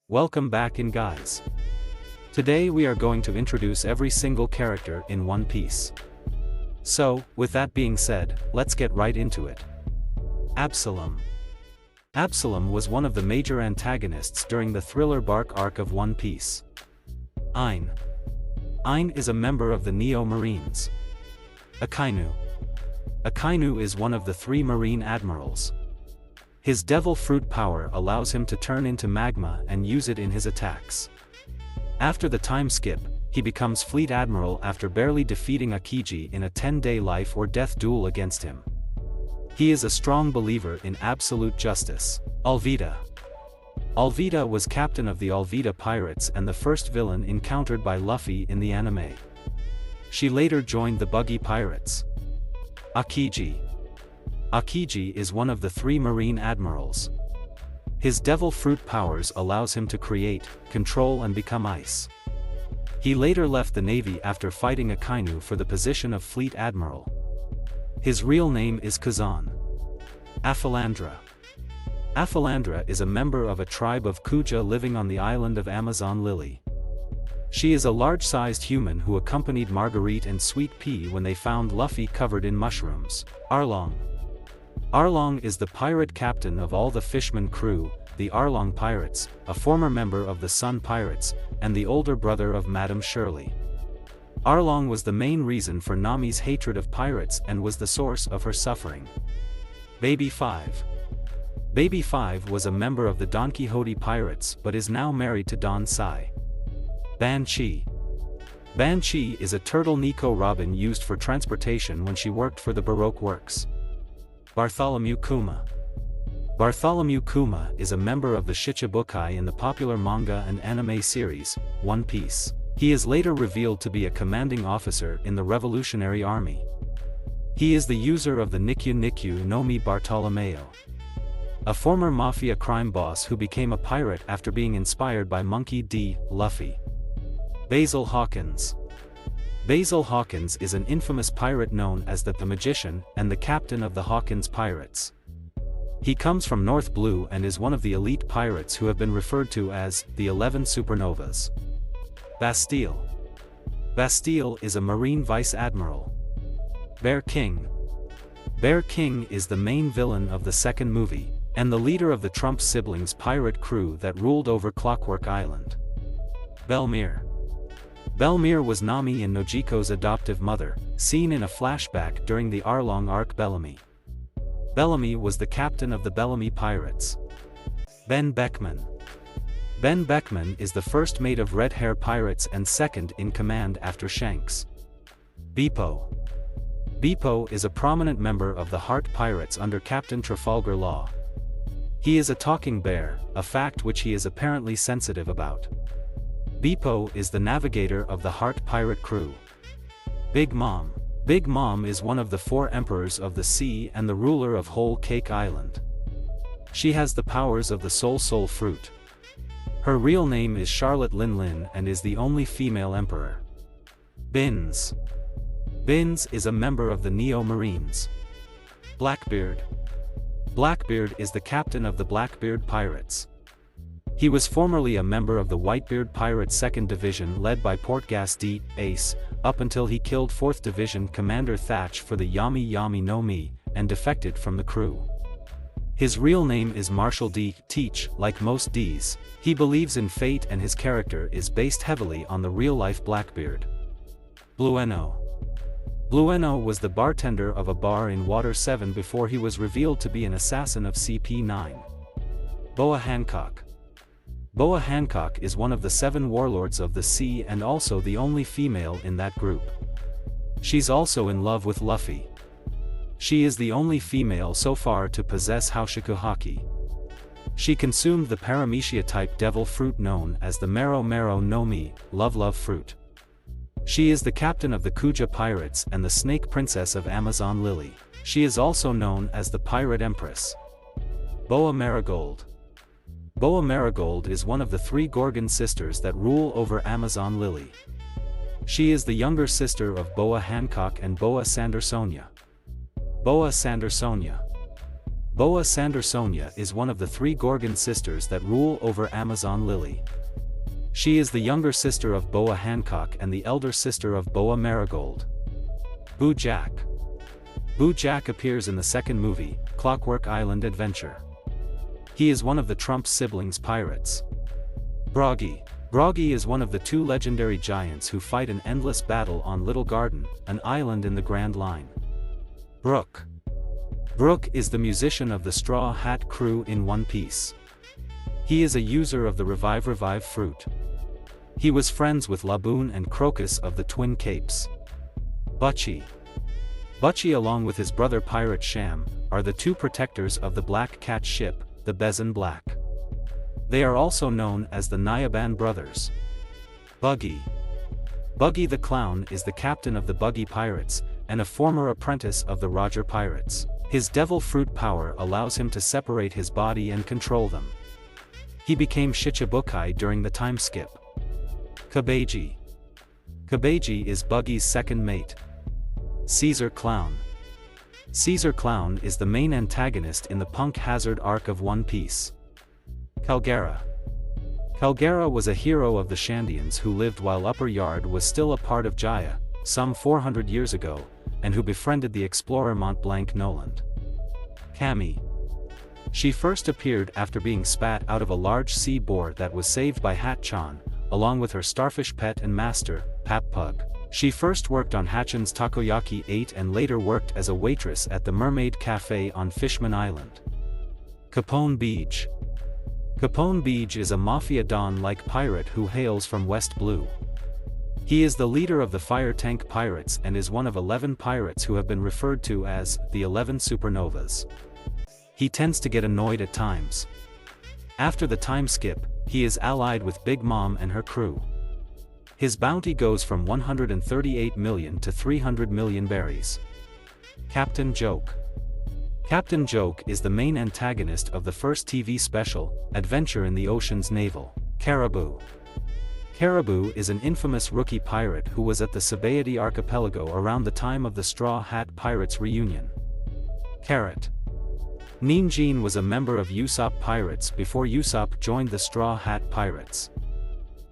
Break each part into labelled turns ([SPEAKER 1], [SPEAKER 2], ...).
[SPEAKER 1] Welcome back guys. Today we are going to introduce every single character in One Piece. So, with that being said, let's get right into it. Absalom. Absalom was one of the major antagonists during the Thriller Bark arc of One Piece. Ein. Ein is a member of the Neo Marines. Akainu. Akainu is one of the 3 Marine Admirals. His devil fruit power allows him to turn into magma and use it in his attacks. After the time skip, he becomes Fleet Admiral after barely defeating Akiji in a 10-day life or death duel against him. He is a strong believer in absolute justice. Alvida. Alvida was captain of the Alvida Pirates and the first villain encountered by Luffy in the anime. She later joined the Buggy Pirates. Akiji. Akiji is one of the 3 Marine Admirals. His devil fruit powers allows him to create, control and become ice. He later left the Navy after fighting Akainu for the position of Fleet Admiral. His real name is Kazan. Aphalandra. Aphalandra is a member of a tribe of Kuja living on the island of Amazon Lily. She is a large-sized human who accompanied Marguerite and Sweet Pea when they found Luffy covered in mushrooms. Arlong. Arlong is the pirate captain of all the Fishman crew, the Arlong Pirates, a former member of the Sun Pirates, and the older brother of Madame Shirley. Arlong was the main reason for Nami's hatred of pirates and was the source of her suffering. Baby 5. Baby 5 was a member of the Don Quixote Pirates but is now married to Don Sai. Banshee. Banshee is a turtle Nico Robin used for transportation when she worked for the Baroque Works. Bartholomew Kuma. Bartholomew Kuma is a member of the Shichibukai in the popular manga and anime series, One Piece. He is later revealed to be a commanding officer in the Revolutionary Army. He is the user of the Nikyu Nikyu no Mi Bartolomeo, a former mafia crime boss who became a pirate after being inspired by Monkey D. Luffy. Basil Hawkins. Basil Hawkins is an infamous pirate known as the Magician and the captain of the Hawkins Pirates. He comes from North Blue and is one of the elite pirates who have been referred to as the 11 Supernovas. Bastille. Bastille is a Marine Vice Admiral. Bear King. Bear King is the main villain of the second movie, and the leader of the Trump siblings' pirate crew that ruled over Clockwork Island. Belmere. Belmere was Nami and Nojiko's adoptive mother, seen in a flashback during the Arlong arc Bellamy. Bellamy was the captain of the Bellamy Pirates. Ben Beckman. Ben Beckman is the first mate of Red Hair Pirates and second in command after Shanks. Beepo. Beepo is a prominent member of the Heart Pirates under Captain Trafalgar Law. He is a talking bear, a fact which he is apparently sensitive about. Beepo is the navigator of the Heart Pirate crew. Big Mom. Big Mom is one of the 4 emperors of the sea and the ruler of Whole Cake Island. She has the powers of the Soul Fruit. Her real name is Charlotte Lin Lin and is the only female emperor. Bins. Bins is a member of the Neo Marines. Blackbeard. Blackbeard is the captain of the Blackbeard Pirates. He was formerly a member of the Whitebeard Pirates 2nd Division led by Portgas D. Ace, up until he killed 4th Division Commander Thatch for the Yami Yami no Mi, and defected from the crew. His real name is Marshall D. Teach. Like most Ds, he believes in fate and his character is based heavily on the real-life Blackbeard. Blueno. Blueno was the bartender of a bar in Water 7 before he was revealed to be an assassin of CP9. Boa Hancock. Boa Hancock is one of the 7 warlords of the sea and also the only female in that group. She's also in love with Luffy. She is the only female so far to possess Haushiku Haki. She consumed the Paramecia-type devil fruit known as the Mero Mero no Mi, Love fruit. She is the captain of the Kuja Pirates and the Snake Princess of Amazon Lily. She is also known as the Pirate Empress. Boa Marigold. Boa Marigold is one of the 3 Gorgon sisters that rule over Amazon Lily. She is the younger sister of Boa Hancock and Boa Sandersonia. Boa Sandersonia. Boa Sandersonia is one of the 3 Gorgon sisters that rule over Amazon Lily. She is the younger sister of Boa Hancock and the elder sister of Boa Marigold. Boo Jack. Boo Jack appears in the second movie, Clockwork Island Adventure. He is one of the Trump siblings pirates. Broggy. Broggy is one of the 2 legendary giants who fight an endless battle on Little Garden, an island in the Grand Line. Brook. Brook is the musician of the Straw Hat crew in One Piece. He is a user of the Revive fruit. He was friends with Laboon and Crocus of the Twin Capes. Butchie. Butchie along with his brother Pirate Sham, are the 2 protectors of the Black Cat ship, the Bezin Black. They are also known as the Nyaban brothers. Buggy. Buggy the Clown is the captain of the Buggy Pirates, and a former apprentice of the Roger Pirates. His devil fruit power allows him to separate his body and control them. He became Shichibukai during the time skip. Kabeji. Kabeji is Buggy's second mate. Caesar Clown. Caesar Clown is the main antagonist in the Punk Hazard arc of One Piece. Calgara. Calgara was a hero of the Shandians who lived while Upper Yard was still a part of Jaya, some 400 years ago, and who befriended the explorer Mont Blanc Noland. Cammy. She first appeared after being spat out of a large sea boar that was saved by Hat-chan, along with her starfish pet and master, Pap Pug. She first worked on Hatchan's Takoyaki 8 and later worked as a waitress at the Mermaid Cafe on Fishman Island. Capone Beej. Capone Beej is a Mafia Don-like pirate who hails from West Blue. He is the leader of the Fire Tank Pirates and is one of 11 pirates who have been referred to as the 11 Supernovas. He tends to get annoyed at times. After the time skip, he is allied with Big Mom and her crew. His bounty goes from 138 million to 300 million berries. Captain Joke. Captain Joke is the main antagonist of the first TV special, Adventure in the Ocean's Naval. Caribou. Caribou is an infamous rookie pirate who was at the Sabaody archipelago around the time of the Straw Hat Pirates reunion. Carrot. Ninjin was a member of Usopp Pirates before Usopp joined the Straw Hat Pirates.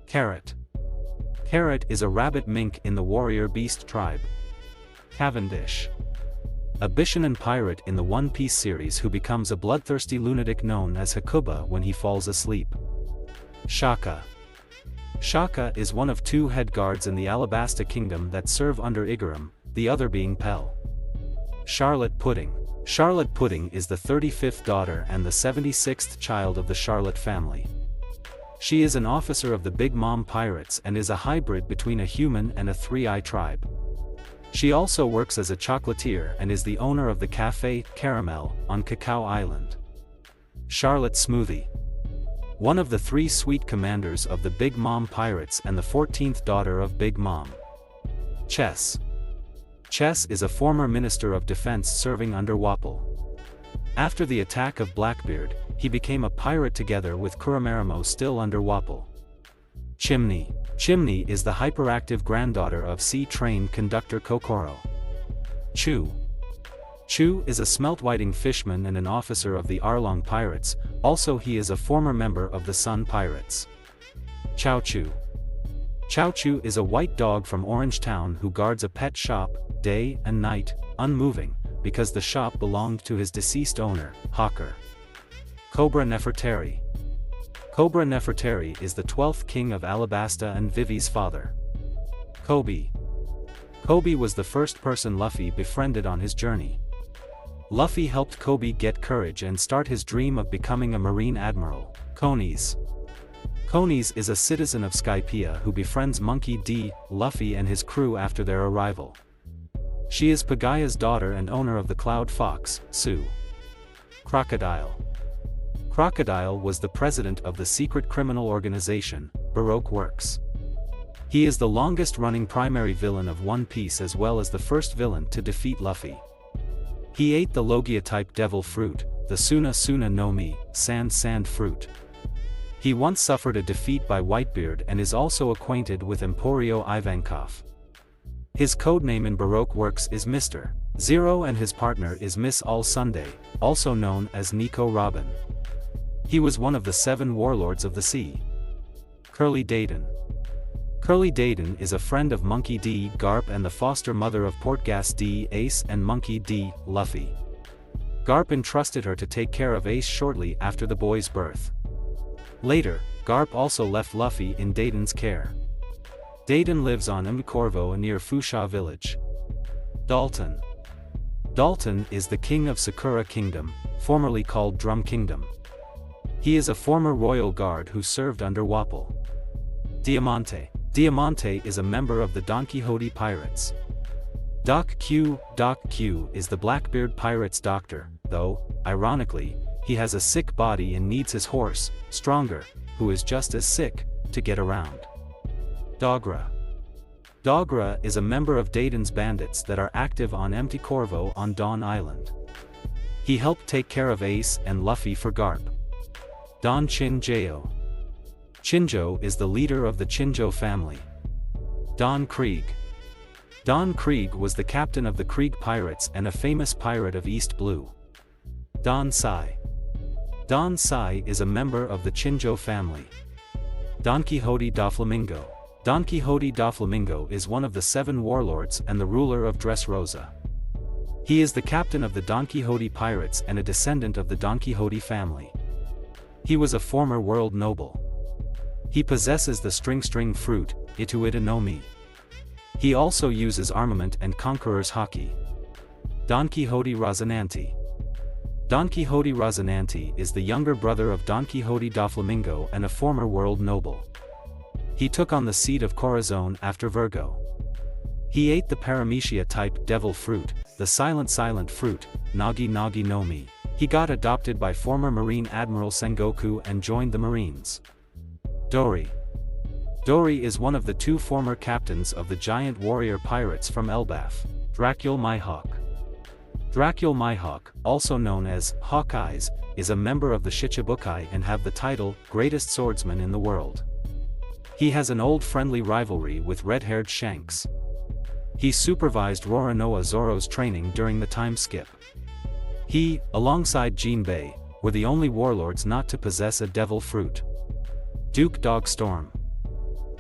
[SPEAKER 1] Carrot. Carrot is a rabbit mink in the warrior beast tribe. Cavendish. A Bishonen pirate in the One Piece series who becomes a bloodthirsty lunatic known as Hakuba when he falls asleep. Shaka. Shaka is one of 2 head guards in the Alabasta Kingdom that serve under Igaram, the other being Pell. Charlotte Pudding. Charlotte Pudding is the 35th daughter and the 76th child of the Charlotte family. She is an officer of the Big Mom Pirates and is a hybrid between a human and a 3-eye tribe. She also works as a chocolatier and is the owner of the Café Caramel on Cacao Island. Charlotte Smoothie. One of the 3 sweet commanders of the Big Mom Pirates and the 14th daughter of Big Mom. Chess. Chess is a former Minister of Defense serving under Wapol. After the attack of Blackbeard, he became a pirate together with Kuromarimo still under Wapol. Chimney. Chimney is the hyperactive granddaughter of Sea Train conductor Kokoro. Chu. Chu is a smelt-whiting fishman and an officer of the Arlong Pirates, also he is a former member of the Sun Pirates. Chow Chu. Chow Chu is a white dog from Orange Town who guards a pet shop, day and night, unmoving, because the shop belonged to his deceased owner, Hawker. Cobra Nefertari. Cobra Nefertari is the 12th king of Alabasta and Vivi's father. Kobe. Kobe was the first person Luffy befriended on his journey. Luffy helped Kobe get courage and start his dream of becoming a marine admiral. Konis. Konis is a citizen of Skypiea who befriends Monkey D. Luffy and his crew after their arrival. She is Pagaya's daughter and owner of the Cloud Fox, Sue. Crocodile. Crocodile was the president of the secret criminal organization, Baroque Works. He is the longest-running primary villain of One Piece as well as the first villain to defeat Luffy. He ate the Logia-type devil fruit, the Suna Suna no Mi, sand fruit. He once suffered a defeat by Whitebeard and is also acquainted with Emporio Ivankov. His codename in Baroque works is Mr. Zero, and his partner is Miss All Sunday, also known as Nico Robin. He was one of the 7 warlords of the sea. Curly Dayton. Curly Dayton is a friend of Monkey D. Garp and the foster mother of Portgas D. Ace and Monkey D. Luffy. Garp entrusted her to take care of Ace shortly after the boy's birth. Later, Garp also left Luffy in Dayton's care. Dayton lives on Mkorvo near Fusha village. Dalton. Dalton is the king of Sakura Kingdom, formerly called Drum Kingdom. He is a former royal guard who served under Wapol. Diamante. Diamante is a member of the Don Quixote Pirates. Doc Q is the Blackbeard Pirates' doctor, though, ironically, he has a sick body and needs his horse, Stronger, who is just as sick, to get around. Dogra. Dogra is a member of Dayton's bandits that are active on Empty Corvo on Dawn Island. He helped take care of Ace and Luffy for Garp. Don Chinjo. Chinjo is the leader of the Chinjo family. Don Krieg. Don Krieg was the captain of the Krieg Pirates and a famous pirate of East Blue. Don Sai. Don Sai is a member of the Chinjo family. Don Quixote da Flamingo. Don Quixote da Flamingo is one of the 7 warlords and the ruler of Dressrosa. He is the captain of the Don Quixote Pirates and a descendant of the Don Quixote family. He was a former world noble. He possesses the string fruit, Ituita no Mi. He also uses armament and conqueror's haki. Don Quixote Rozinante. Don Quixote Rozinante is the younger brother of Don Quixote da Flamingo and a former world noble. He took on the seat of Corazon after Virgo. He ate the Paramecia-type devil fruit, the silent fruit, Nagi no Mi. He got adopted by former Marine Admiral Sengoku and joined the Marines. Dory. Dory is one of the 2 former captains of the giant warrior pirates from Elbaf, Dracul Mihawk. Dracul Mihawk, also known as Hawkeyes, is a member of the Shichibukai and have the title Greatest Swordsman in the World. He has an old friendly rivalry with red-haired Shanks. He supervised Roronoa Zoro's training during the time skip. He, alongside Jinbei, were the only warlords not to possess a devil fruit. Duke Dog Storm.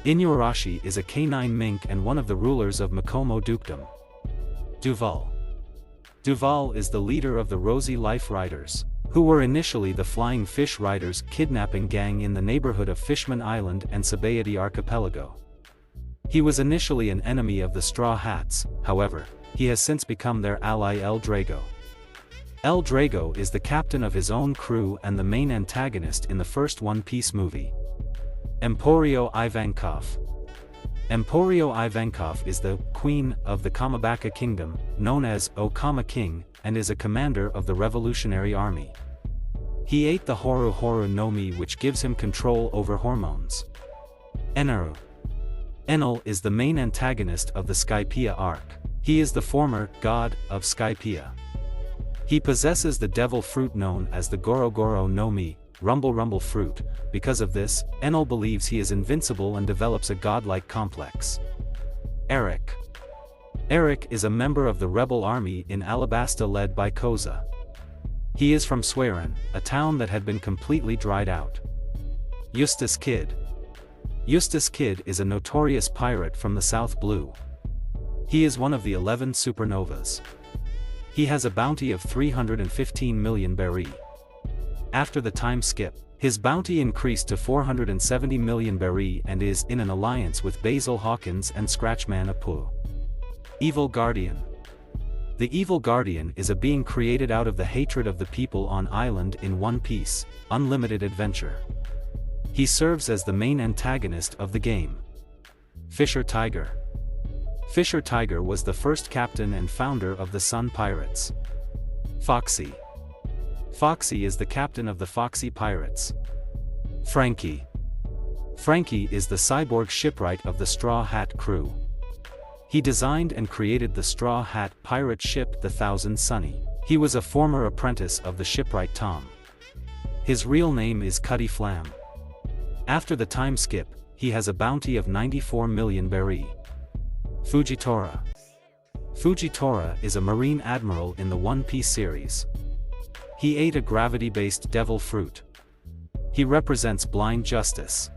[SPEAKER 1] Inuarashi is a canine mink and one of the rulers of Mikomo Dukedom. Duval. Duval is the leader of the Rosy Life Riders, who were initially the Flying Fish Riders kidnapping gang in the neighborhood of Fishman Island and Sabayati Archipelago. He was initially an enemy of the Straw Hats, however, he has since become their ally El Drago. El Drago is the captain of his own crew and the main antagonist in the first One Piece movie. Emporio Ivankov. Emporio Ivankov is the queen of the Kamabaka Kingdom, known as Okama King, and is a commander of the Revolutionary Army. He ate the Horu no Mi, which gives him control over hormones. Enaru. Enel is the main antagonist of the Skypiea arc. He is the former god of Skypiea. He possesses the devil fruit known as the Goro no Mi, Rumble fruit. Because of this, Enel believes he is invincible and develops a godlike complex. Eric. Eric is a member of the rebel army in Alabasta led by Koza. He is from Swearin, a town that had been completely dried out. Eustace Kid. Eustace Kid is a notorious pirate from the South Blue. He is one of the 11 supernovas. He has a bounty of 315 million berry. After the time skip, his bounty increased to 470 million berry and is in an alliance with Basil Hawkins and Scratchman Apu. Evil Guardian. The Evil Guardian is a being created out of the hatred of the people on island in One Piece, Unlimited Adventure. He serves as the main antagonist of the game. Fisher Tiger. Fisher Tiger was the first captain and founder of the Sun Pirates. Foxy. Foxy is the captain of the Foxy Pirates. Frankie. Frankie is the cyborg shipwright of the Straw Hat crew. He designed and created the Straw Hat pirate ship the Thousand Sunny. He was a former apprentice of the shipwright Tom. His real name is Cuddy Flam. After the time skip, he has a bounty of 94 million berry. Fujitora. Fujitora is a marine admiral in the One Piece series. He ate a gravity-based devil fruit. He represents blind justice.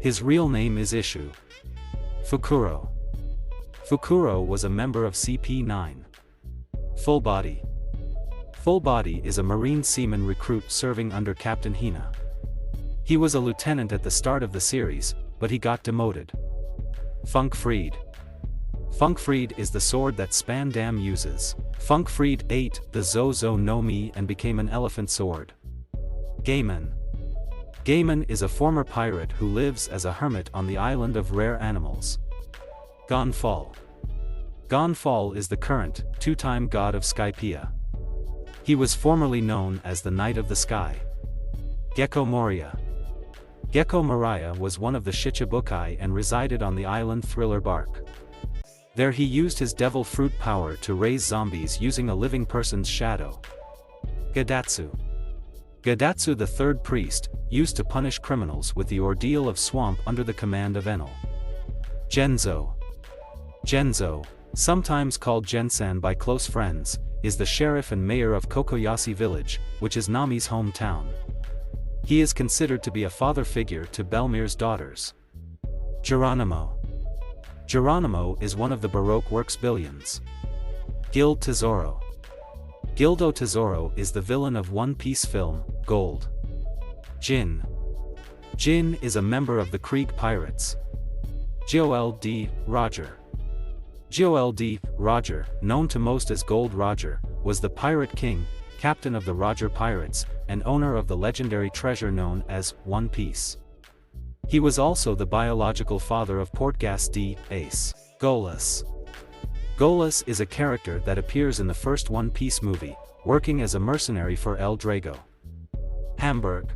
[SPEAKER 1] His real name is Ishu. Fukuro. Fukuro was a member of CP9. Full Body. Full Body is a marine seaman recruit serving under Captain Hina. He was a lieutenant at the start of the series, but he got demoted. Funkfried. Funkfried is the sword that Spandam uses. Funkfried ate the Zozo no Mi and became an elephant sword. Gaiman. Gaiman is a former pirate who lives as a hermit on the island of rare animals. Gonfall. Gonfall is the current, two-time god of Skypiea. He was formerly known as the Knight of the Sky. Gecko Moria. Gecko Moria was one of the Shichibukai and resided on the island Thriller Bark. There he used his devil fruit power to raise zombies using a living person's shadow. Gadatsu. Gadatsu, the third priest, used to punish criminals with the ordeal of swamp under the command of Enel. Genzo. Genzo, sometimes called Gensan by close friends, is the sheriff and mayor of Kokoyashi village, which is Nami's hometown. He is considered to be a father figure to Belmir's daughters. Geronimo. Geronimo is one of the Baroque works billions. Guild Tesoro. Gildo Tesoro is the villain of One Piece film, Gold. Jin. Jin is a member of the Krieg Pirates. Joel D. Roger. Joel D. Roger, known to most as Gold Roger, was the Pirate King, captain of the Roger Pirates, and owner of the legendary treasure known as One Piece. He was also the biological father of Portgas D. Ace. Golas. Golas is a character that appears in the first One Piece movie, working as a mercenary for El Drago. Hamburg.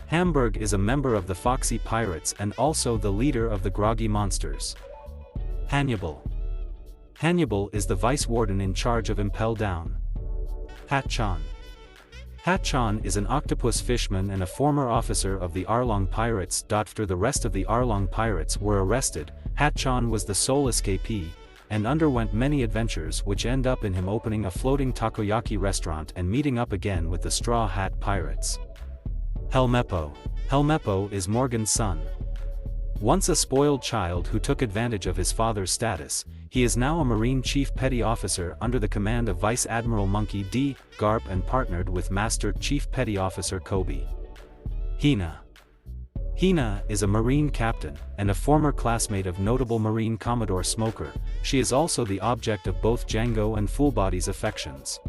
[SPEAKER 1] Hamburg is a member of the Foxy Pirates and also the leader of the Groggy Monsters. Hannibal. Hannibal is the vice warden in charge of Impel Down. Hatchan. Hatchan is an octopus fishman and a former officer of the Arlong Pirates. After the rest of the Arlong Pirates were arrested, Hatchan was the sole escapee, and underwent many adventures which end up in him opening a floating takoyaki restaurant and meeting up again with the Straw Hat Pirates. Helmeppo. Helmeppo is Morgan's son. Once a spoiled child who took advantage of his father's status, he is now a Marine Chief Petty Officer under the command of Vice Admiral Monkey D. Garp and partnered with Master Chief Petty Officer Kobe. Hina. Hina is a Marine captain, and a former classmate of notable Marine Commodore Smoker. She is also the object of both Django and Fullbody's affections.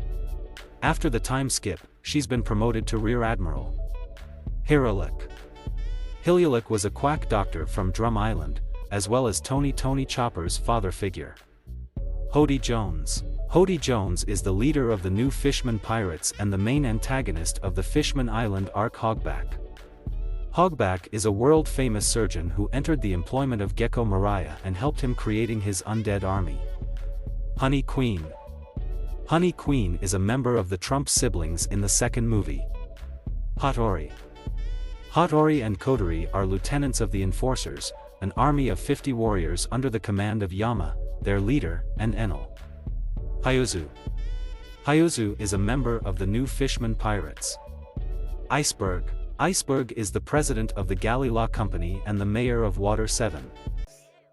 [SPEAKER 1] After the time skip, she's been promoted to Rear Admiral. Hiralik. Hiluluk was a quack doctor from Drum Island, as well as Tony Chopper's father figure. Hody Jones. Hody Jones is the leader of the new Fishman Pirates and the main antagonist of the Fishman Island arc Hogback. Hogback is a world-famous surgeon who entered the employment of Gecko Moria and helped him creating his undead army. Honey Queen. Honey Queen is a member of the Trump siblings in the second movie. Hattori. Hattori and Kodori are lieutenants of the Enforcers, an army of 50 warriors under the command of Yama, their leader, and Enel. Hyuzu. Hyuzu is a member of the new Fishman Pirates. Iceberg. Iceberg is the president of the Galley Law Company and the mayor of Water 7.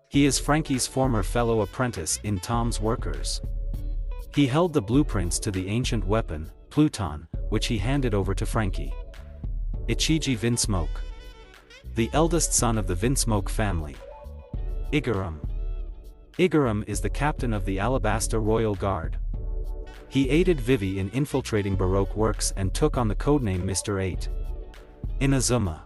[SPEAKER 1] He is Frankie's former fellow apprentice in Tom's Workers. He held the blueprints to the ancient weapon, Pluton, which he handed over to Frankie. Ichiji Vinsmoke. The eldest son of the Vinsmoke family. Igaram. Igaram is the captain of the Alabasta Royal Guard. He aided Vivi in infiltrating Baroque works and took on the codename Mr. 8. Inazuma.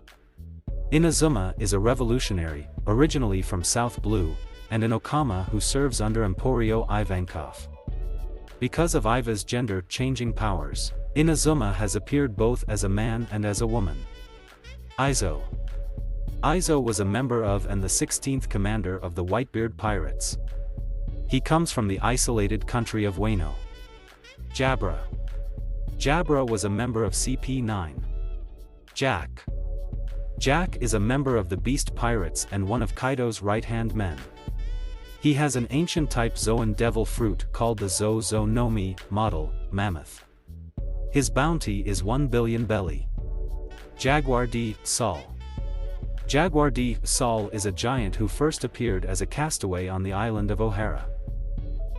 [SPEAKER 1] Inazuma is a revolutionary, originally from South Blue, and an Okama who serves under Emporio Ivankov. Because of Iva's gender-changing powers, Inazuma has appeared both as a man and as a woman. Izo. Izo was a member of and the 16th commander of the Whitebeard Pirates. He comes from the isolated country of Wano. Jabra. Jabra was a member of CP9. Jack. Jack is a member of the Beast Pirates and one of Kaido's right-hand men. He has an ancient type Zoan devil fruit called the Zo Nomi model, mammoth. His bounty is 1 billion belly. Jaguar D. Sol. Jaguar D. Sol is a giant who first appeared as a castaway on the island of Ohara.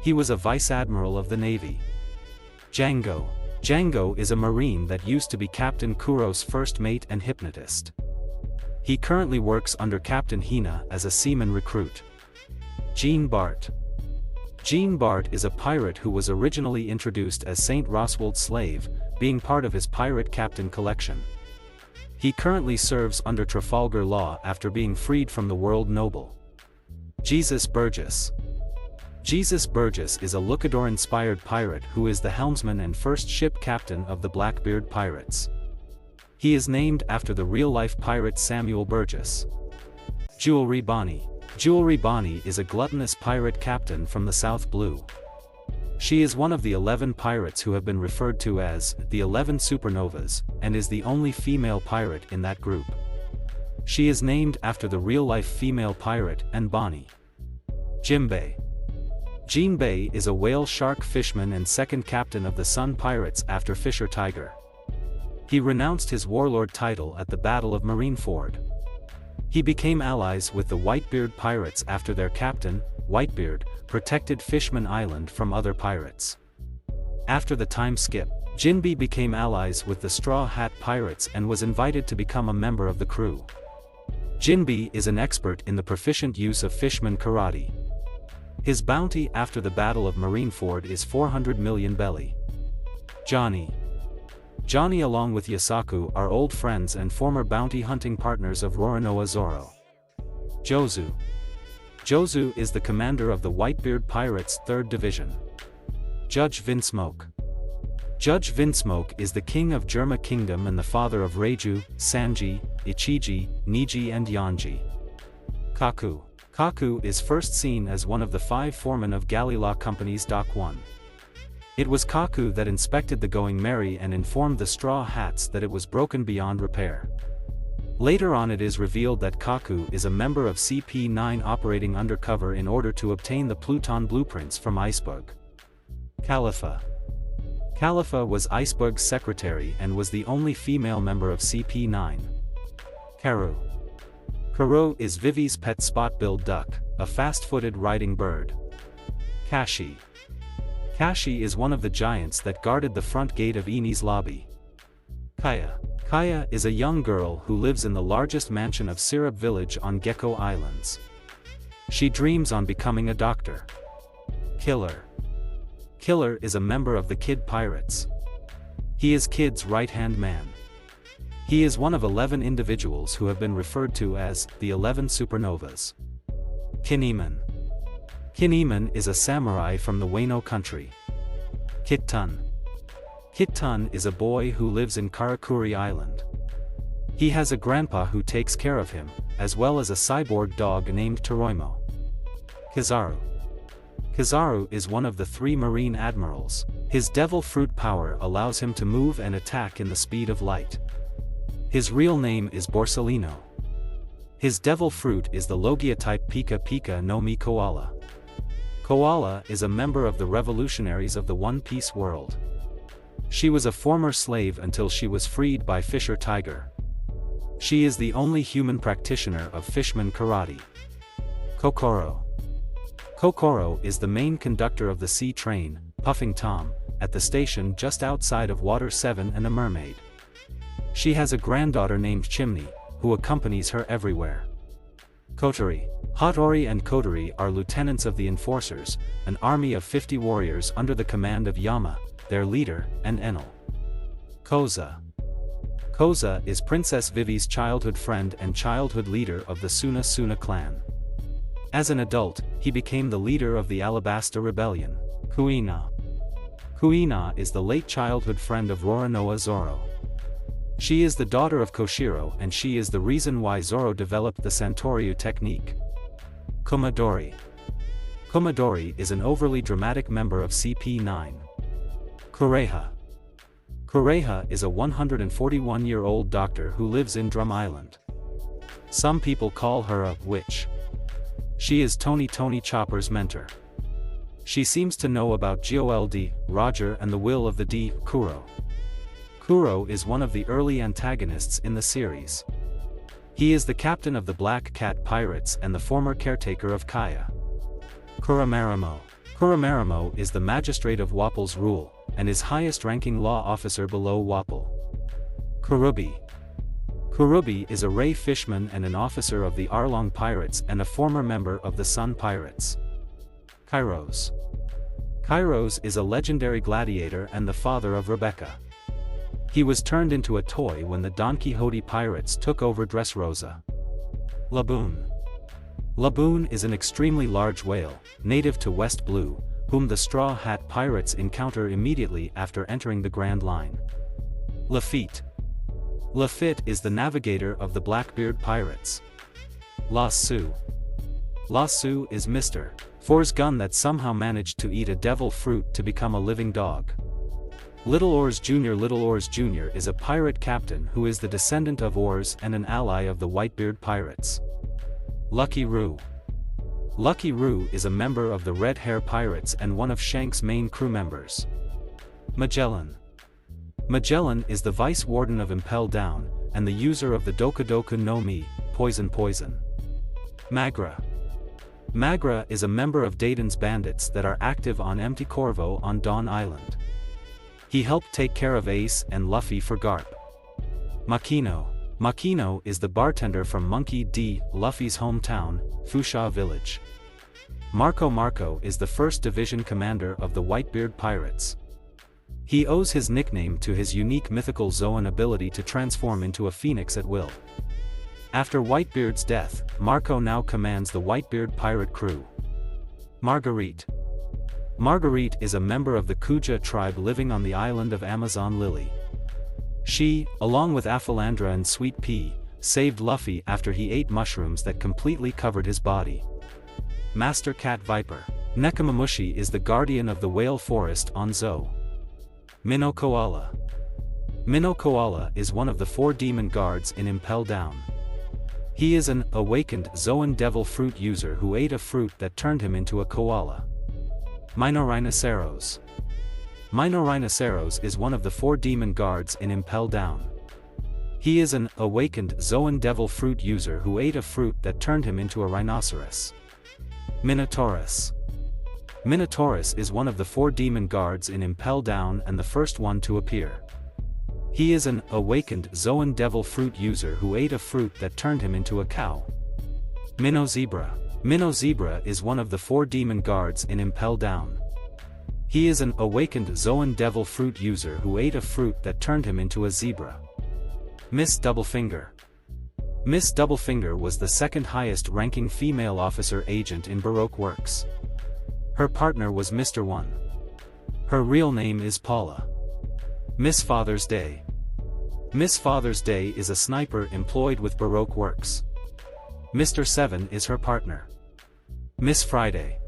[SPEAKER 1] He was a vice admiral of the navy. Django. Django is a marine that used to be Captain Kuro's first mate and hypnotist. He currently works under Captain Hina as a seaman recruit. Jean Bart. Jean Bart is a pirate who was originally introduced as Saint Roswald's slave, being part of his pirate captain collection. He currently serves under Trafalgar Law after being freed from the World Noble. Jesus Burgess. Jesus Burgess is a Lucador-inspired pirate who is the helmsman and first ship captain of the Blackbeard Pirates. He is named after the real-life pirate Samuel Burgess. Jewelry Bonnie. Jewelry Bonnie is a gluttonous pirate captain from the South Blue. She is one of the 11 pirates who have been referred to as the 11 Supernovas, and is the only female pirate in that group. She is named after the real-life female pirate and Bonnie. Jimbei. Jinbei is a whale shark fisherman and second captain of the Sun Pirates after Fisher Tiger. He renounced his warlord title at the Battle of Marineford. He became allies with the Whitebeard Pirates after their captain, Whitebeard, protected Fishman Island from other pirates. After the time skip, Jinbei became allies with the Straw Hat Pirates and was invited to become a member of the crew. Jinbei is an expert in the proficient use of Fishman karate. His bounty after the Battle of Marineford is 400 million belly. Johnny. Johnny along with Yasaku are old friends and former bounty hunting partners of Roronoa Zoro. Jozu. Jozu is the commander of the Whitebeard Pirates' 3rd Division. Judge Vinsmoke. Judge Vinsmoke is the king of Germa Kingdom and the father of Reiju, Sanji, Ichiji, Niji and Yanji. Kaku. Kaku is first seen as one of the 5 foremen of Galley Law Company's Dock 1. It was Kaku that inspected the Going Merry and informed the Straw Hats that it was broken beyond repair. Later on it is revealed that Kaku is a member of CP9 operating undercover in order to obtain the Pluton blueprints from Iceberg. Calipha. Calipha was Iceberg's secretary and was the only female member of CP9. Karu. Karu is Vivi's pet spot-billed duck, a fast-footed riding bird. Kashi. Kashi is one of the giants that guarded the front gate of Eni's lobby. Kaya. Kaya is a young girl who lives in the largest mansion of Syrup Village on Gecko Islands. She dreams on becoming a doctor. Killer. Killer is a member of the Kid Pirates. He is Kid's right-hand man. He is one of 11 individuals who have been referred to as the 11 Supernovas. Kinemon. Kinemon is a samurai from the Wano country. Kittun. Kittun is a boy who lives in Karakuri Island. He has a grandpa who takes care of him, as well as a cyborg dog named Toroimo. Kizaru. Kizaru is one of the 3 marine admirals. His devil fruit power allows him to move and attack in the speed of light. His real name is Borsalino. His devil fruit is the Logia type Pika Pika no Mi Koala. Koala is a member of the revolutionaries of the One Piece world. She was a former slave until she was freed by Fisher Tiger. She is the only human practitioner of Fishman karate. Kokoro. Kokoro is the main conductor of the sea train, Puffing Tom, at the station just outside of Water 7 and a mermaid. She has a granddaughter named Chimney, who accompanies her everywhere. Kotori. Hattori and Kotori are lieutenants of the Enforcers, an army of 50 warriors under the command of Yama, their leader, and Enel. Koza. Koza is Princess Vivi's childhood friend and childhood leader of the Suna Suna clan. As an adult, he became the leader of the Alabasta Rebellion. Kuina. Kuina is the late childhood friend of Roronoa Zoro. She is the daughter of Koshiro and she is the reason why Zoro developed the Santoryu technique. Komadori. Komadori is an overly dramatic member of CP9. Kureha. Kureha is a 141-year-old doctor who lives in Drum Island. Some people call her a witch. She is Tony Chopper's mentor. She seems to know about Gold, Roger and the will of the D, Kuro. Kuro is one of the early antagonists in the series. He is the captain of the Black Cat Pirates and the former caretaker of Kaya. Kuromarimo. Kuromarimo is the magistrate of Wapple's rule, and is highest-ranking law officer below Wapple. Kurubi. Kurubi is a ray fishman and an officer of the Arlong Pirates and a former member of the Sun Pirates. Kairos. Kairos is a legendary gladiator and the father of Rebecca. He was turned into a toy when the Don Quixote pirates took over Dressrosa. Laboon. Laboon is an extremely large whale, native to West Blue, whom the Straw Hat Pirates encounter immediately after entering the Grand Line. Lafitte. Lafitte is the navigator of the Blackbeard Pirates. La Sioux. La Sioux is Mr. Four's gun that somehow managed to eat a devil fruit to become a living dog. Little Oars Jr. Little Oars Jr. is a pirate captain who is the descendant of Oars and an ally of the Whitebeard Pirates. Lucky Roo. Lucky Roo is a member of the Red Hair Pirates and one of Shank's main crew members. Magellan. Magellan is the vice warden of Impel Down, and the user of the Doku no Mi, Poison. Magra. Magra is a member of Dayton's bandits that are active on Empty Corvo on Dawn Island. He helped take care of Ace and Luffy for Garp. Makino. Makino is the bartender from Monkey D. Luffy's hometown, Fusha Village. Marco is the first division commander of the Whitebeard Pirates. He owes his nickname to his unique mythical Zoan ability to transform into a phoenix at will. After Whitebeard's death, Marco now commands the Whitebeard pirate crew. Marguerite. Marguerite is a member of the Kuja tribe living on the island of Amazon Lily. She, along with Aphilandra and Sweet Pea, saved Luffy after he ate mushrooms that completely covered his body. Master Cat Viper. Nekomamushi is the guardian of the whale forest on Zou. Minnow Koala. Minnow Koala is one of the 4 demon guards in Impel Down. He is an awakened Zoan devil fruit user who ate a fruit that turned him into a koala. Minorhinoceros. Minorhinoceros is one of the 4 demon guards in Impel Down. He is an awakened Zoan devil fruit user who ate a fruit that turned him into a rhinoceros. Minotaurus. Minotaurus is one of the 4 demon guards in Impel Down and the first one to appear. He is an awakened Zoan devil fruit user who ate a fruit that turned him into a cow. Minnow Zebra. Minnow Zebra is one of the 4 demon guards in Impel Down. He is an awakened Zoan devil fruit user who ate a fruit that turned him into a zebra. Miss Doublefinger. Miss Doublefinger was the 2nd highest ranking female officer agent in Baroque Works. Her partner was Mr. One. Her real name is Paula. Miss Father's Day. Miss Father's Day is a sniper employed with Baroque Works. Mr. Seven is her partner. Miss Friday.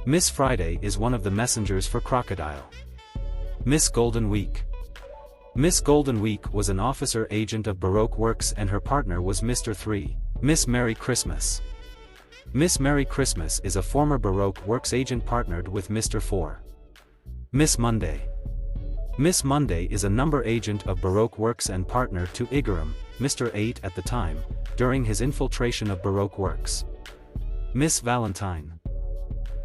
[SPEAKER 1] Miss Friday is one of the messengers for Crocodile. Miss Golden Week. Miss Golden Week was an officer agent of Baroque Works and her partner was Mr. 3. Miss Merry Christmas. Miss Merry Christmas is a former Baroque Works agent partnered with Mr. 4. Miss Monday. Miss Monday is a number agent of Baroque Works and partner to Igaram, Mr. 8 at the time, during his infiltration of Baroque Works. Miss Valentine.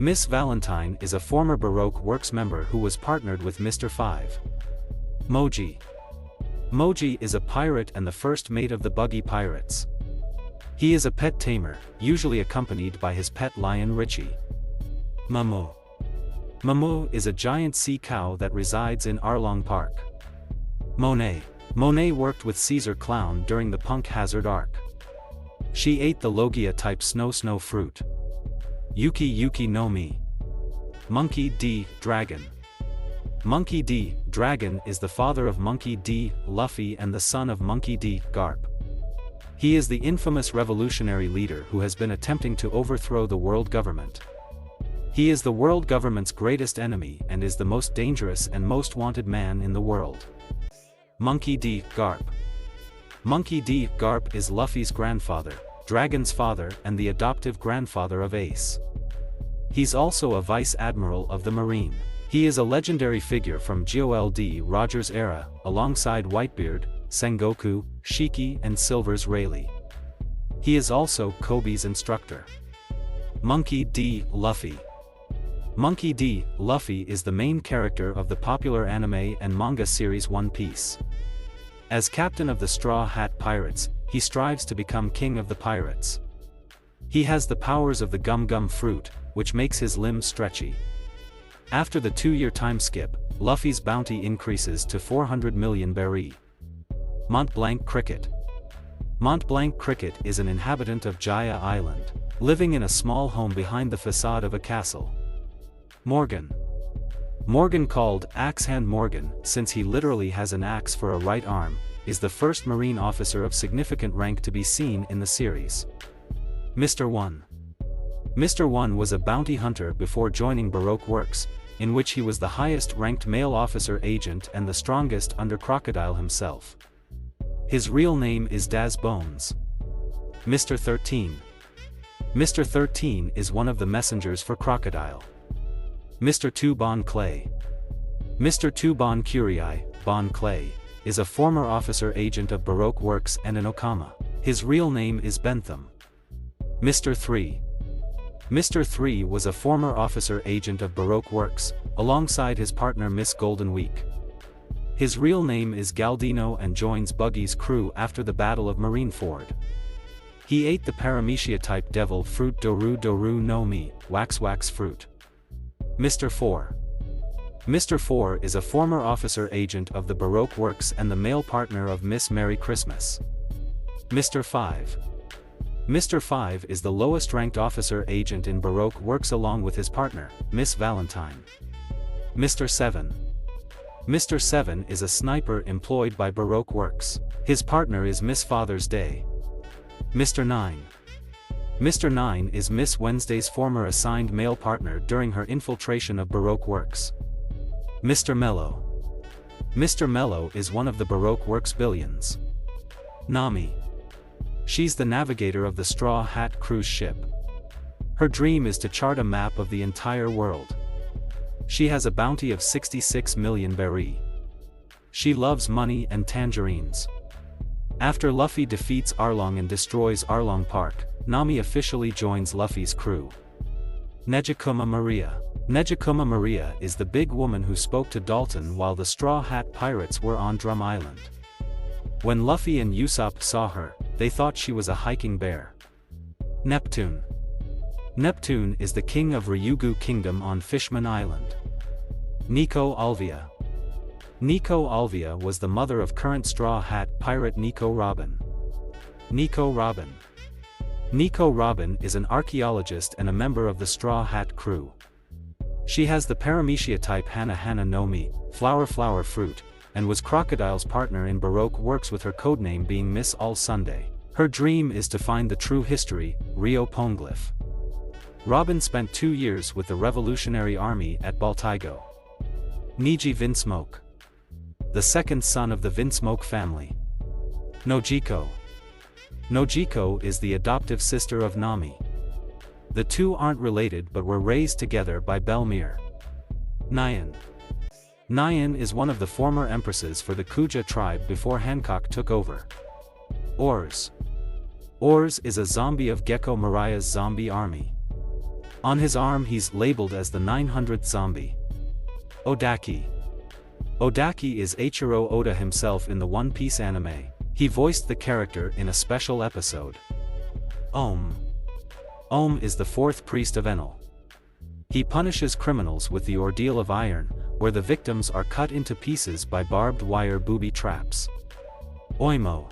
[SPEAKER 1] Miss Valentine is a former Baroque Works member who was partnered with Mr. 5. Moji. Moji is a pirate and the first mate of the Buggy Pirates. He is a pet tamer, usually accompanied by his pet lion Richie. Mamu. Mamu is a giant sea cow that resides in Arlong Park. Monet. Monet worked with Caesar Clown during the Punk Hazard arc. She ate the Logia-type snow fruit. Yuki no Mi. Monkey D. Dragon. Monkey D. Dragon is the father of Monkey D. Luffy and the son of Monkey D. Garp. He is the infamous revolutionary leader who has been attempting to overthrow the world government. He is the world government's greatest enemy and is the most dangerous and most wanted man in the world. Monkey D. Garp. Monkey D. Garp is Luffy's grandfather, Dragon's father and the adoptive grandfather of Ace. He's also a vice admiral of the Marine. He is a legendary figure from Gold Rogers' era, alongside Whitebeard, Sengoku, Shiki and Silver's Rayleigh. He is also Kobe's instructor. Monkey D. Luffy. Monkey D. Luffy is the main character of the popular anime and manga series One Piece. As captain of the Straw Hat Pirates, he strives to become king of the pirates. He has the powers of the Gum Gum fruit, which makes his limbs stretchy. After the 2-year time skip, Luffy's bounty increases to 400 million berry. Mont Blanc Cricket. Mont Blanc Cricket is an inhabitant of Jaya Island, living in a small home behind the facade of a castle. Morgan. Morgan, called Axehand Morgan, since he literally has an axe for a right arm, is the first Marine officer of significant rank to be seen in the series. Mr. One. Mr. One was a bounty hunter before joining Baroque Works, in which he was the highest-ranked male officer agent and the strongest under Crocodile himself. His real name is Daz Bones. Mr. 13. Mr. 13 is one of the messengers for Crocodile. Mr. 2 Bon Clay. Mr. 2 Bon Curie, Bon Clay, is a former officer agent of Baroque Works and an Okama. His real name is Bentham. Mr. 3. Mr. 3 was a former officer agent of Baroque Works, alongside his partner Miss Golden Week. His real name is Galdino and joins Buggy's crew after the Battle of Marineford. He ate the Paramecia-type devil fruit Doru Doru no Mi, Wax Wax fruit. Mr. 4. Mr. 4 is a former officer agent of the Baroque Works and the male partner of Miss Merry Christmas. Mr. 5. Mr. 5 is the lowest-ranked officer agent in Baroque Works along with his partner, Miss Valentine. Mr. 7. Mr. 7 is a sniper employed by Baroque Works. His partner is Miss Father's Day. Mr. 9. Mr. 9 is Miss Wednesday's former assigned male partner during her infiltration of Baroque Works. Mr. Mello. Mr. Mello is one of the Baroque Works billions. Nami. She's the navigator of the Straw Hat cruise ship. Her dream is to chart a map of the entire world. She has a bounty of 66 million berry. She loves money and tangerines. After Luffy defeats Arlong and destroys Arlong Park, Nami officially joins Luffy's crew. Nejikuma Maria. Nejikuma Maria is the big woman who spoke to Dalton while the Straw Hat Pirates were on Drum Island. When Luffy and Usopp saw her, they thought she was a hiking bear. Neptune. Neptune is the king of Ryugu Kingdom on Fishman Island. Nico Alvia. Nico Alvia was the mother of current Straw Hat pirate Nico Robin. Nico Robin. Nico Robin is an archaeologist and a member of the Straw Hat crew. She has the Paramecia-type Hana Hana no Mi, flower flower fruit, and was Crocodile's partner in Baroque Works with her codename being Miss All Sunday. Her dream is to find the true history, Rio Poneglyph. Robin spent 2 years with the Revolutionary Army at Baltigo. Niji Vinsmoke. The second son of the Vinsmoke family. Nojiko. Nojiko is the adoptive sister of Nami. The two aren't related but were raised together by Belmere. Nyan. Nyan is one of the former empresses for the Kuja tribe before Hancock took over. Ors. Ors is a zombie of Gecko Mariah's zombie army. On his arm he's labeled as the 900th zombie. Odaki. Odaki is Eiichiro Oda himself in the One Piece anime. He voiced the character in a special episode. Ohm. Ohm is the fourth priest of Enel. He punishes criminals with the ordeal of iron, where the victims are cut into pieces by barbed wire booby traps. Oimo.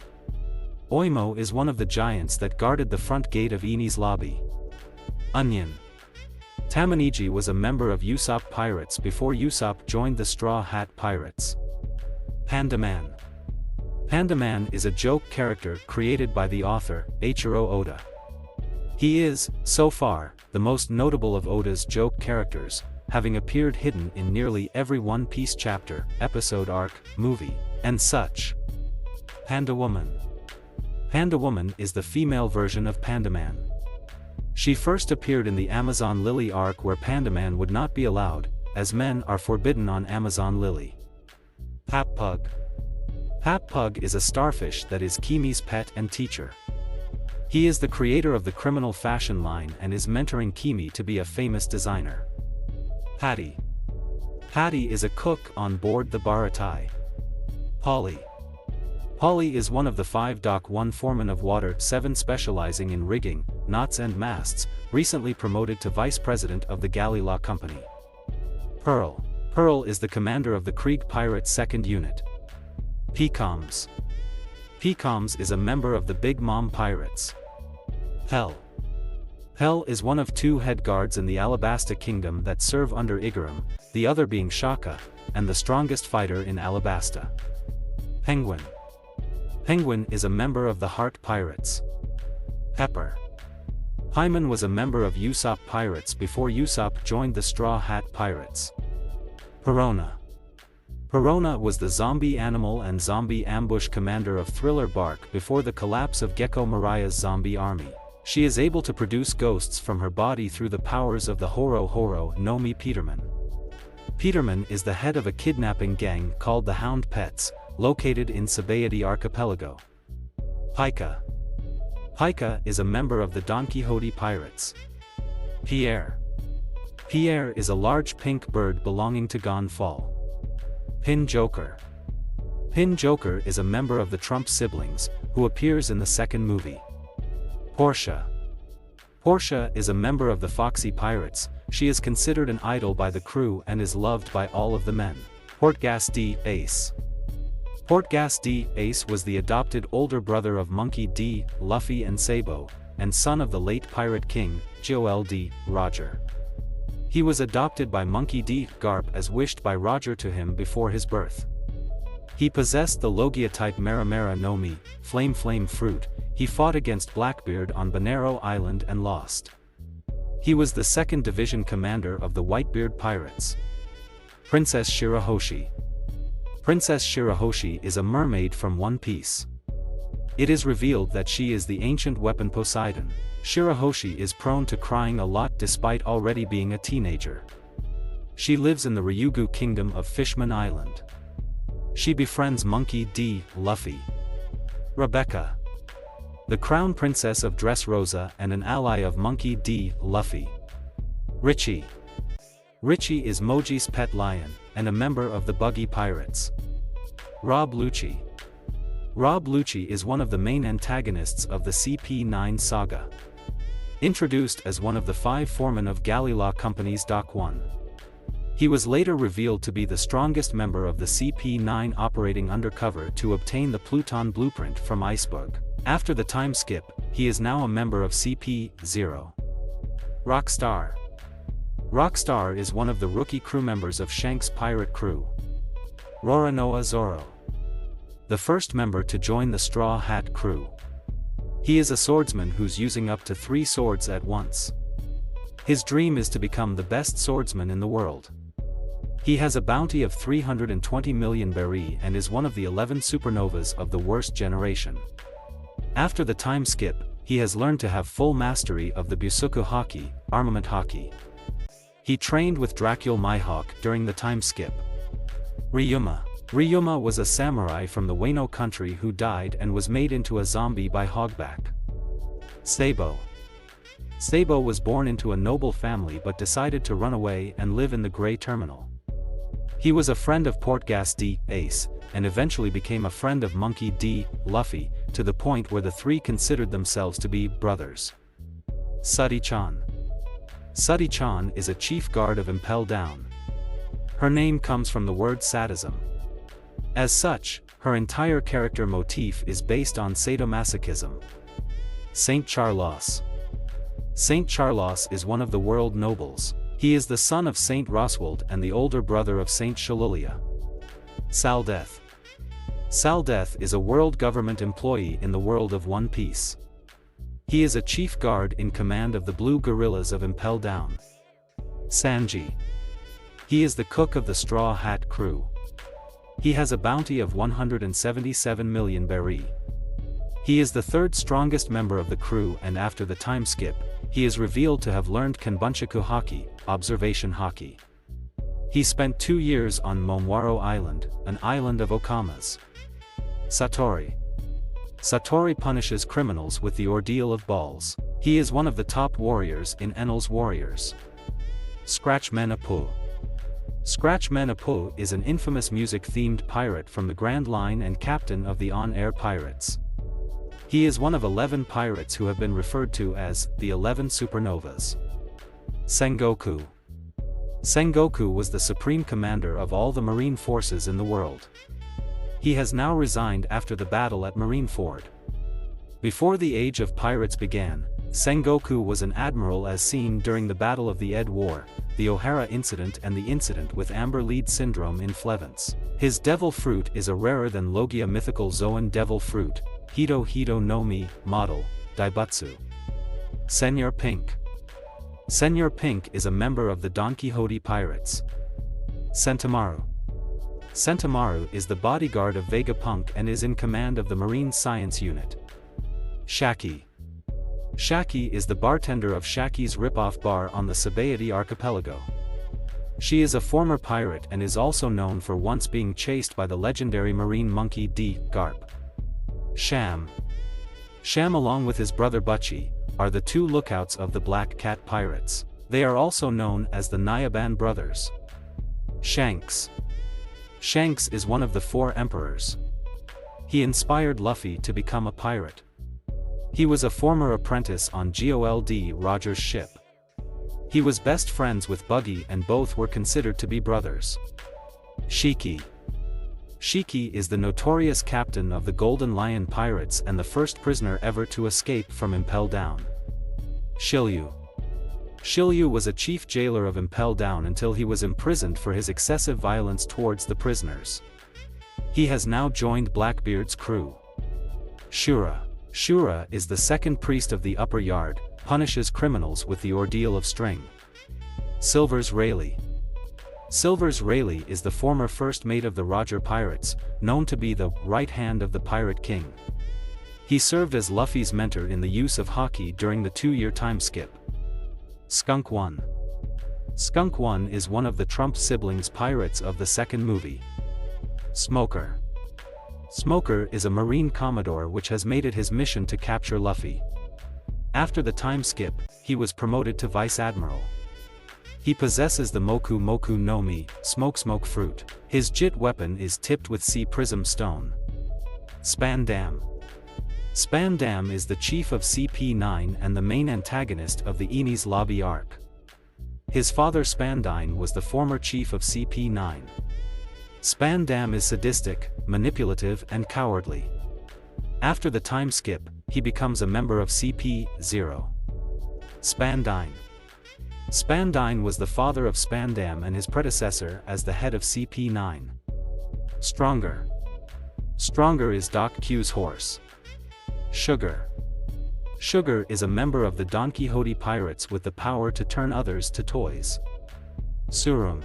[SPEAKER 1] Oimo is one of the giants that guarded the front gate of Eni's lobby. Onion. Tamaniji was a member of Usopp Pirates before Usopp joined the Straw Hat Pirates. Pandaman. Pandaman is a joke character created by the author, Eiichiro Oda. He is, so far, the most notable of Oda's joke characters, having appeared hidden in nearly every One Piece chapter, episode arc, movie, and such. Panda Woman. Panda Woman is the female version of Panda Man. She first appeared in the Amazon Lily arc where Panda Man would not be allowed, as men are forbidden on Amazon Lily. Pap Pug. Pap Pug is a starfish that is Kimi's pet and teacher. He is the creator of the criminal fashion line and is mentoring Kimi to be a famous designer. Patty. Patty is a cook on board the Baratai. Polly. Polly is one of the 5 Dock 1 foremen of Water 7 specializing in rigging, knots and masts, recently promoted to vice president of the Galley Law Company. Pearl. Pearl is the commander of the Krieg Pirates 2nd Unit. Pecoms. Pecoms is a member of the Big Mom Pirates. Pell. Pell is one of 2 head guards in the Alabasta Kingdom that serve under Igaram, the other being Shaka, and the strongest fighter in Alabasta. Penguin. Penguin is a member of the Heart Pirates. Pepper. Hyman was a member of Usopp Pirates before Usopp joined the Straw Hat Pirates. Perona. Perona was the zombie animal and zombie ambush commander of Thriller Bark before the collapse of Gecko Mariah's zombie army. She is able to produce ghosts from her body through the powers of the Horo Horo Nomi Peterman. Peterman is the head of a kidnapping gang called the Hound Pets, located in Sabayati Archipelago. Pika. Pika is a member of the Don Quixote Pirates. Pierre. Pierre is a large pink bird belonging to Gon Fall. Pin Joker. Pin Joker is a member of the Trump siblings, who appears in the 2nd movie. Portia. Portia is a member of the Foxy Pirates. She is considered an idol by the crew and is loved by all of the men. Portgas D. Ace. Portgas D. Ace was the adopted older brother of Monkey D., Luffy and Sabo, and son of the late Pirate King, Joel D. Roger. He was adopted by Monkey D. Garp as wished by Roger to him before his birth. He possessed the Logia-type Maramara no Mi, Flame fruit. He fought against Blackbeard on Bonero Island and lost. He was the 2nd Division commander of the Whitebeard Pirates. Princess Shirahoshi. Princess Shirahoshi is a mermaid from One Piece. It is revealed that she is the ancient weapon Poseidon. Shirahoshi is prone to crying a lot despite already being a teenager. She lives in the Ryugu Kingdom of Fishman Island. She befriends Monkey D. Luffy. Rebecca. The Crown Princess of Dressrosa and an ally of Monkey D. Luffy. Richie. Richie is Moji's pet lion, and a member of the Buggy Pirates. Rob Lucci. Rob Lucci is one of the main antagonists of the CP9 saga. Introduced as one of the 5 foremen of Galley Law Company's Dock 1. He was later revealed to be the strongest member of the CP9 operating undercover to obtain the Pluton blueprint from Iceberg. After the time skip, he is now a member of CP0. Rockstar. Rockstar is one of the rookie crew members of Shanks' pirate crew. Roronoa Zoro. The first member to join the Straw Hat crew. He is a swordsman who's using up to 3 swords at once. His dream is to become the best swordsman in the world. He has a bounty of 320 million berry and is one of the 11 supernovas of the worst generation. After the time skip, he has learned to have full mastery of the Busuku Haki, armament haki. He trained with Dracul Mihawk during the time skip. Ryuma. Ryuma was a samurai from the Wano country who died and was made into a zombie by Hogback. Sabo. Sabo was born into a noble family but decided to run away and live in the Grey Terminal. He was a friend of Portgas D. Ace, and eventually became a friend of Monkey D. Luffy, to the point where the 3 considered themselves to be brothers. Sudi-chan. Sudi-chan is a chief guard of Impel Down. Her name comes from the word sadism. As such, her entire character motif is based on sadomasochism. Saint Charlos. Saint Charlos is one of the world nobles. He is the son of Saint Roswald and the older brother of Saint Shalulia. Saldeth. Saldeth is a world government employee in the world of One Piece. He is a chief guard in command of the Blue Gorillas of Impel Down. Sanji. He is the cook of the Straw Hat crew. He has a bounty of 177 million berry. He is the third strongest member of the crew, and after the time skip, he is revealed to have learned Kanbunchaku Haki, observation haki. He spent 2 years on Momwaro Island, an island of Okamas. Satori. Satori punishes criminals with the ordeal of balls. He is one of the top warriors in Enel's Warriors. Scratchman Apu. Scratchman Apu is an infamous music-themed pirate from the Grand Line and captain of the On-Air Pirates. He is one of 11 pirates who have been referred to as the 11 Supernovas. Sengoku. Sengoku was the supreme commander of all the marine forces in the world. He has now resigned after the battle at Marineford. Before the Age of Pirates began, Sengoku was an admiral as seen during the Battle of the Ed War, the Ohara incident and the incident with Amber Lead Syndrome in Flevance. His devil fruit is a rarer than Logia mythical Zoan devil fruit, Hito Hito no Mi, model, Daibutsu. Senor Pink. Senor Pink is a member of the Don Quixote Pirates. Sentomaru. Sentomaru is the bodyguard of Vegapunk and is in command of the Marine Science Unit. Shaki. Shaki is the bartender of Shaki's Ripoff Bar on the Sabaody Archipelago. She is a former pirate and is also known for once being chased by the legendary marine monkey D. Garp. Sham. Sham along with his brother Butchie, are the two lookouts of the Black Cat Pirates. They are also known as the Nyaban brothers. Shanks. Shanks is one of the 4 emperors. He inspired Luffy to become a pirate. He was a former apprentice on Gold Roger's ship. He was best friends with Buggy and both were considered to be brothers. Shiki. Shiki is the notorious captain of the Golden Lion Pirates and the first prisoner ever to escape from Impel Down. Shiryu. Shiryu was a chief jailer of Impel Down until he was imprisoned for his excessive violence towards the prisoners. He has now joined Blackbeard's crew. Shura. Shura is the second priest of the Upper Yard, punishes criminals with the ordeal of string. Silvers Rayleigh. Silvers Rayleigh is the former first mate of the Roger Pirates, known to be the right hand of the Pirate King. He served as Luffy's mentor in the use of haki during the 2-year time skip. Skunk One. Skunk One is one of the Trump siblings pirates of the second movie. Smoker. Smoker is a Marine Commodore which has made it his mission to capture Luffy. After the time skip, he was promoted to Vice Admiral. He possesses the Moku Moku no Mi, Smoke fruit. His jit weapon is tipped with sea prism stone. Spandam. Spandam is the chief of CP9 and the main antagonist of the Enies Lobby arc. His father Spandine was the former chief of CP9. Spandam is sadistic, manipulative and cowardly. After the time skip, he becomes a member of CP0. Spandine. Spandine was the father of Spandam and his predecessor as the head of CP9. Stronger. Stronger is Doc Q's horse. Sugar. Sugar is a member of the Don Quixote Pirates with the power to turn others to toys. Surum.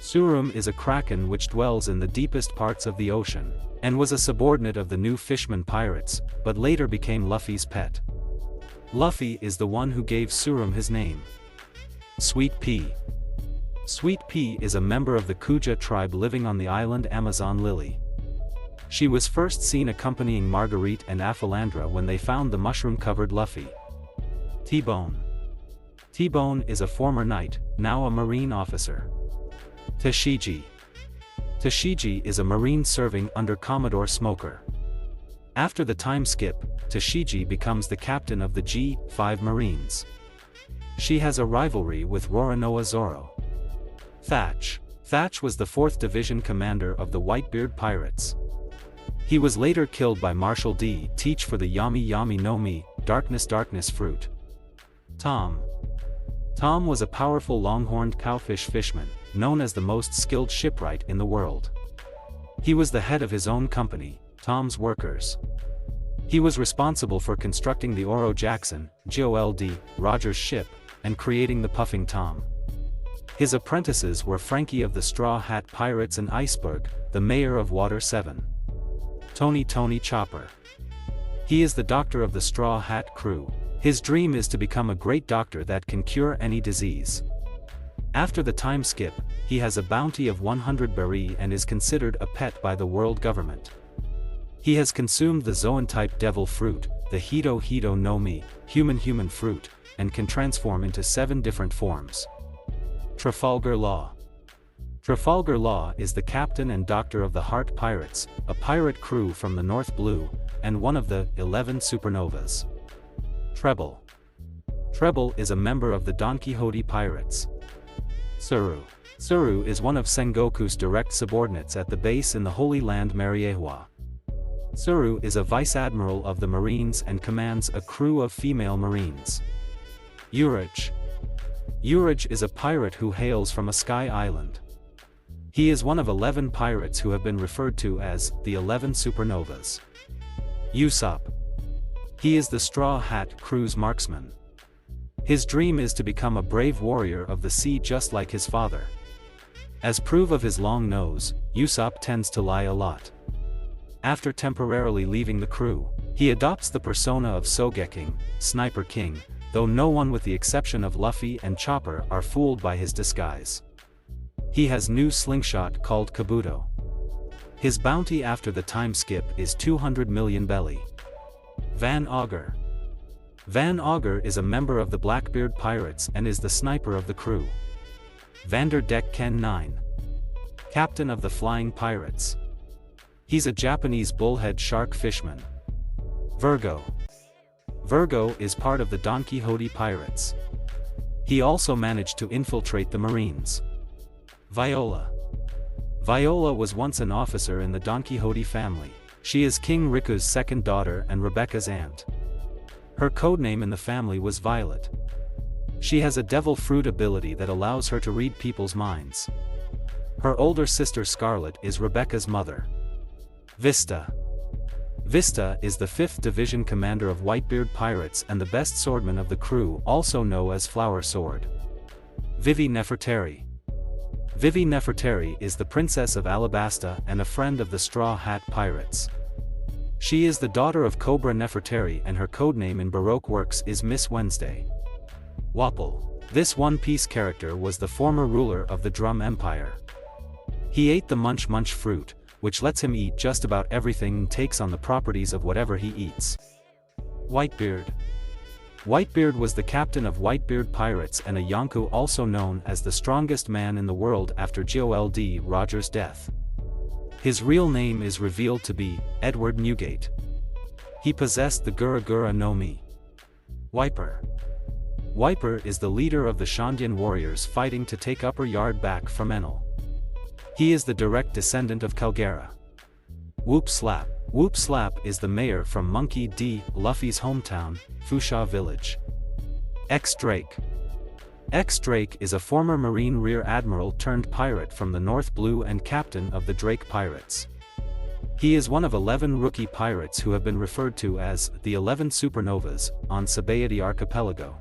[SPEAKER 1] Surum is a kraken which dwells in the deepest parts of the ocean, and was a subordinate of the new Fishman Pirates, but later became Luffy's pet. Luffy is the one who gave Surum his name. Sweet Pea. Sweet Pea is a member of the Kuja tribe living on the island Amazon Lily. She was first seen accompanying Marguerite and Aphilandra when they found the mushroom-covered Luffy. T-Bone. T-Bone is a former knight, now a marine officer. Tashigi. Tashigi is a marine serving under Commodore Smoker. After the time skip, Tashigi becomes the captain of the G5 Marines. She has a rivalry with Roronoa Zoro. Thatch. Thatch was the 4th Division commander of the Whitebeard Pirates. He was later killed by Marshal D. Teach for the Yami Yami no Mi, Darkness fruit. Tom. Tom was a powerful long-horned cowfish fisherman, known as the most skilled shipwright in the world. He was the head of his own company, Tom's Workers. He was responsible for constructing the Oro Jackson, Gold Roger's ship, and creating the Puffing Tom. His apprentices were Frankie of the Straw Hat Pirates and Iceberg, the mayor of Water 7. Tony Chopper. He is the doctor of the Straw Hat crew. His dream is to become a great doctor that can cure any disease. After the time skip, he has a bounty of 100 berry and is considered a pet by the world government. He has consumed the Zoan-type devil fruit, the Hito no Mi, human fruit, and can transform into 7 different forms. Trafalgar Law. Trafalgar Law is the captain and doctor of the Heart Pirates, a pirate crew from the North Blue, and one of the 11 supernovas. Treble. Treble is a member of the Don Quixote Pirates. Tsuru. Tsuru is one of Sengoku's direct subordinates at the base in the Holy Land Mariehua. Tsuru is a vice admiral of the Marines and commands a crew of female Marines. Urage. Urage is a pirate who hails from a sky island. He is one of 11 pirates who have been referred to as the 11 supernovas. Usopp. He is the Straw Hat crew's marksman. His dream is to become a brave warrior of the sea just like his father. As proof of his long nose, Usopp tends to lie a lot. After temporarily leaving the crew, he adopts the persona of Sogeking, Sniper King, though no one with the exception of Luffy and Chopper are fooled by his disguise. He has new slingshot called Kabuto. His bounty after the time skip is 200 million belly. Van Augur. Van Augur is a member of the Blackbeard Pirates and is the sniper of the crew. Vanderdeck Ken 9. Captain of the Flying Pirates. He's a Japanese bullhead shark fishman. Virgo. Virgo is part of the Don Quixote Pirates. He also managed to infiltrate the Marines. Viola. Viola was once an officer in the Don Quixote family. She is King Riku's second daughter and Rebecca's aunt. Her codename in the family was Violet. She has a devil fruit ability that allows her to read people's minds. Her older sister Scarlet is Rebecca's mother. Vista. Vista is the 5th Division commander of Whitebeard Pirates and the best swordman of the crew, also known as Flower Sword. Vivi Nefertari. Vivi Nefertari is the Princess of Alabasta and a friend of the Straw Hat Pirates. She is the daughter of Cobra Nefertari and her codename in Baroque works is Miss Wednesday. Wapol. This One Piece character was the former ruler of the Drum Empire. He ate the Munch Munch fruit, which lets him eat just about everything and takes on the properties of whatever he eats. Whitebeard. Whitebeard was the captain of Whitebeard Pirates and a Yonko, also known as the strongest man in the world after Gold Roger's death. His real name is revealed to be Edward Newgate. He possessed the Gura Gura no Mi. Wiper. Wiper is the leader of the Shandian warriors fighting to take Upper Yard back from Enel. He is the direct descendant of Calgara. Whoop Slap. Whoop Slap is the mayor from Monkey D. Luffy's hometown, Fusha Village. X-Drake. X-Drake is a former Marine Rear Admiral turned pirate from the North Blue and captain of the Drake Pirates. He is one of 11 rookie pirates who have been referred to as the 11 Supernovas on Sabayati Archipelago.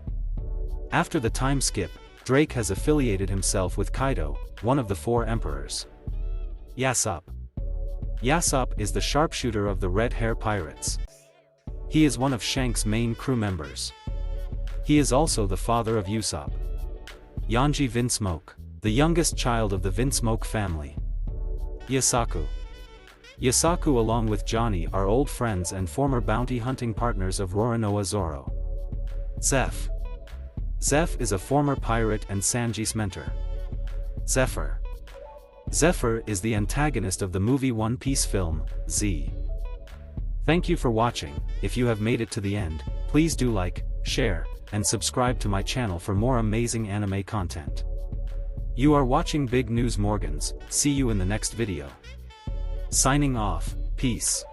[SPEAKER 1] After the time skip, Drake has affiliated himself with Kaido, one of the 4 emperors. Yasopp. Yasopp is the sharpshooter of the Red Hair Pirates. He is one of Shank's main crew members. He is also the father of Usopp. Yanji Vinsmoke, the youngest child of the Vinsmoke family. Yasaku. Yasaku along with Johnny are old friends and former bounty hunting partners of Roronoa Zoro. Zeph. Zeph is a former pirate and Sanji's mentor. Zephyr. Zephyr is the antagonist of the movie One Piece film, Z. Thank you for watching. If you have made it to the end, please do like, share, and subscribe to my channel for more amazing anime content. You are watching Big News Morgans. See you in the next video. Signing off, peace.